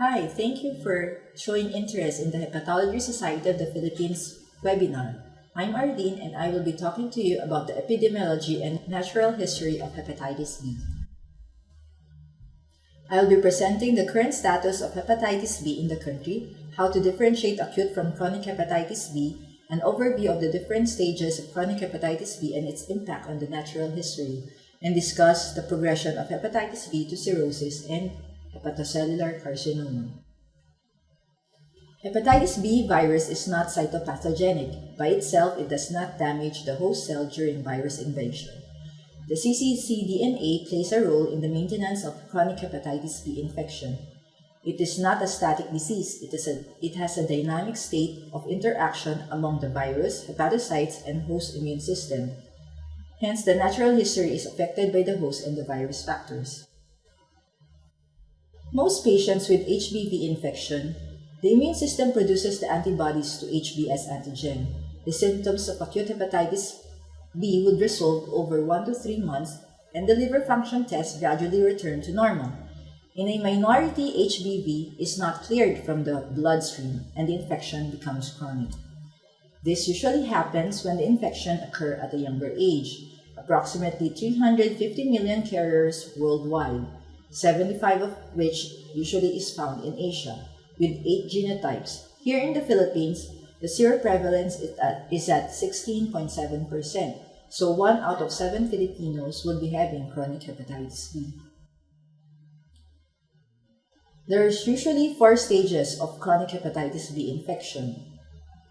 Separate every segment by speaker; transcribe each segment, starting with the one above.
Speaker 1: Hi, thank you for showing interest in the Hepatology Society of the Philippines webinar. I'm Arlene and I will be talking to you about the epidemiology and natural history of hepatitis B. I will be presenting the current status of hepatitis B in the country, how to differentiate acute from chronic hepatitis B, an overview of the different stages of chronic hepatitis B and its impact on the natural history, and discuss the progression of hepatitis B to cirrhosis and hepatocellular carcinoma. Hepatitis B virus is not cytopathogenic. By itself, it does not damage the host cell during virus invasion. The cccDNA plays a role in the maintenance of chronic hepatitis B infection. It is not a static disease. It has a dynamic state of interaction among the virus, hepatocytes, and host immune system. Hence, the natural history is affected by the host and the virus factors. Most patients with HBV infection, the immune system produces the antibodies to HB as antigen. The symptoms of acute hepatitis B would resolve over 1 to 3 months, and the liver function tests gradually return to normal. In a minority, HBV is not cleared from the bloodstream, and the infection becomes chronic. This usually happens when the infection occurs at a younger age, approximately 350 million carriers worldwide, 75 of which usually is found in Asia, with 8 genotypes. Here in the Philippines, the seroprevalence is at 16.7%, so 1 out of 7 Filipinos will be having chronic hepatitis B. There is usually 4 stages of chronic hepatitis B infection.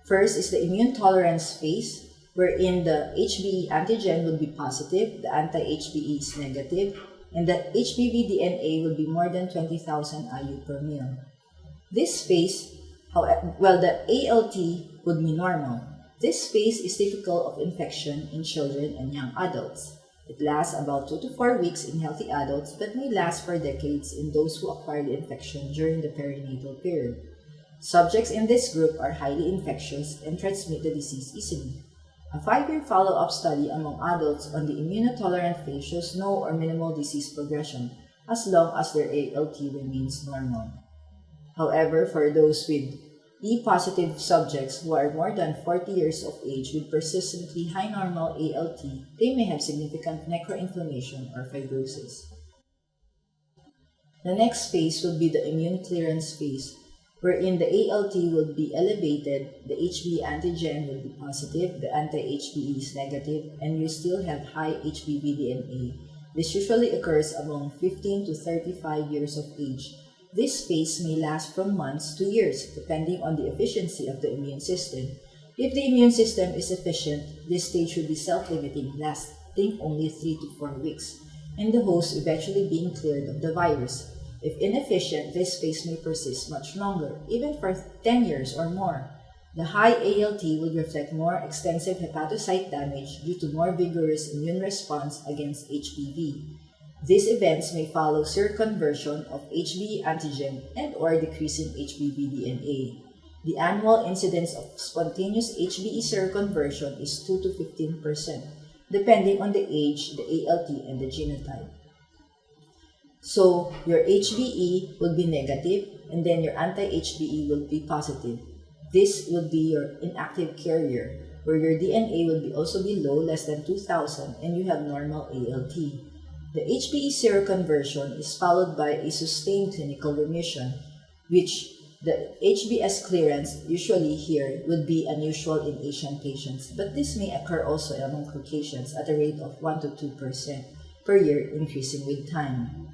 Speaker 1: First is the immune tolerance phase, wherein the HBe antigen will be positive, the anti-HBe is negative, and that HBV DNA will be more than 20,000 IU per ml. This phase, the ALT would be normal. This phase is typical of infection in children and young adults. It lasts about 2 to 4 weeks in healthy adults but may last for decades in those who acquire the infection during the perinatal period. Subjects in this group are highly infectious and transmit the disease easily. A 5-year follow-up study among adults on the immunotolerant phase shows no or minimal disease progression as long as their ALT remains normal. However, for those with E-positive subjects who are more than 40 years of age with persistently high normal ALT, they may have significant necroinflammation or fibrosis. The next phase will be the immune clearance phase, wherein the ALT will be elevated, the HB antigen will be positive, the anti-HBe is negative, and you still have high HBV DNA. This usually occurs among 15 to 35 years of age. This phase may last from months to years, depending on the efficiency of the immune system. If the immune system is efficient, this stage will be self-limiting, lasting only 3 to 4 weeks, and the host eventually being cleared of the virus. If inefficient, this phase may persist much longer, even for 10 years or more. The high ALT would reflect more extensive hepatocyte damage due to more vigorous immune response against HBV. These events may follow seroconversion of HBe antigen and or decreasing HBV DNA. The annual incidence of spontaneous HBe seroconversion is 2 to 15%, depending on the age, the ALT, and the genotype. So, your HBe will be negative, and then your anti-HBe will be positive. This will be your inactive carrier, where your DNA will also be low, less than 2,000, and you have normal ALT. The HBe seroconversion is followed by a sustained clinical remission, which the HBs clearance usually here would be unusual in Asian patients, but this may occur also among Caucasians at a rate of 1 to 2% per year, increasing with time.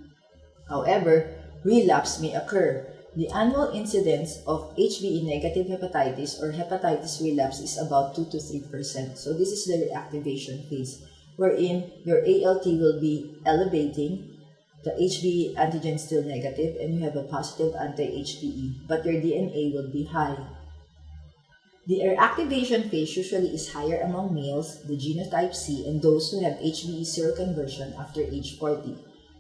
Speaker 1: However, relapse may occur. The annual incidence of HBe negative hepatitis or hepatitis relapse is about 2 to 3%. So this is the reactivation phase, wherein your ALT will be elevating, the HBe antigen still negative, and you have a positive anti-HBe, but your DNA will be high. The reactivation phase usually is higher among males, the genotype C, and those who have HBe seroconversion after age 40.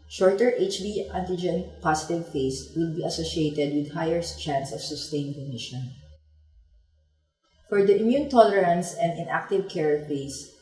Speaker 1: Shorter HBe antigen positive phase will be associated with higher chance of sustained remission. For the immune tolerance and inactive care phase,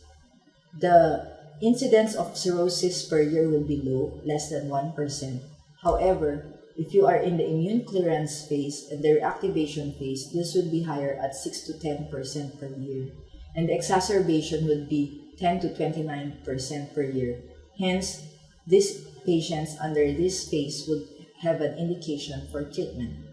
Speaker 1: the incidence of cirrhosis per year will be low, less than 1%. However, if you are in the immune clearance phase and the reactivation phase, this would be higher at 6 to 10% per year, and the exacerbation would be 10 to 29% per year. Hence, these patients under this phase would have an indication for treatment.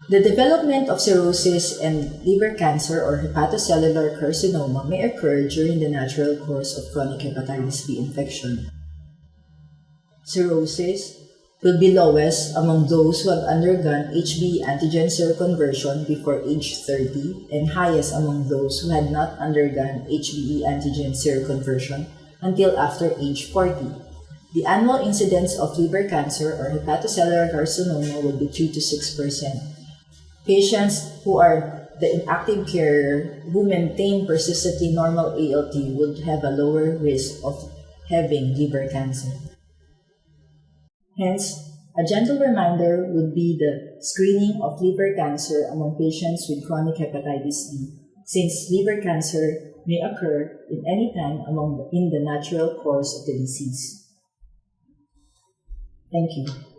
Speaker 1: The development of cirrhosis and liver cancer or hepatocellular carcinoma may occur during the natural course of chronic hepatitis B infection. Cirrhosis will be lowest among those who have undergone HBe antigen seroconversion before age 30 and highest among those who had not undergone HBe antigen seroconversion until after age 40. The annual incidence of liver cancer or hepatocellular carcinoma will be 3 to 6%. Patients who are the inactive carrier who maintain persistently normal ALT would have a lower risk of having liver cancer. Hence, a gentle reminder would be the screening of liver cancer among patients with chronic hepatitis B, since liver cancer may occur in any time in the natural course of the disease. Thank you.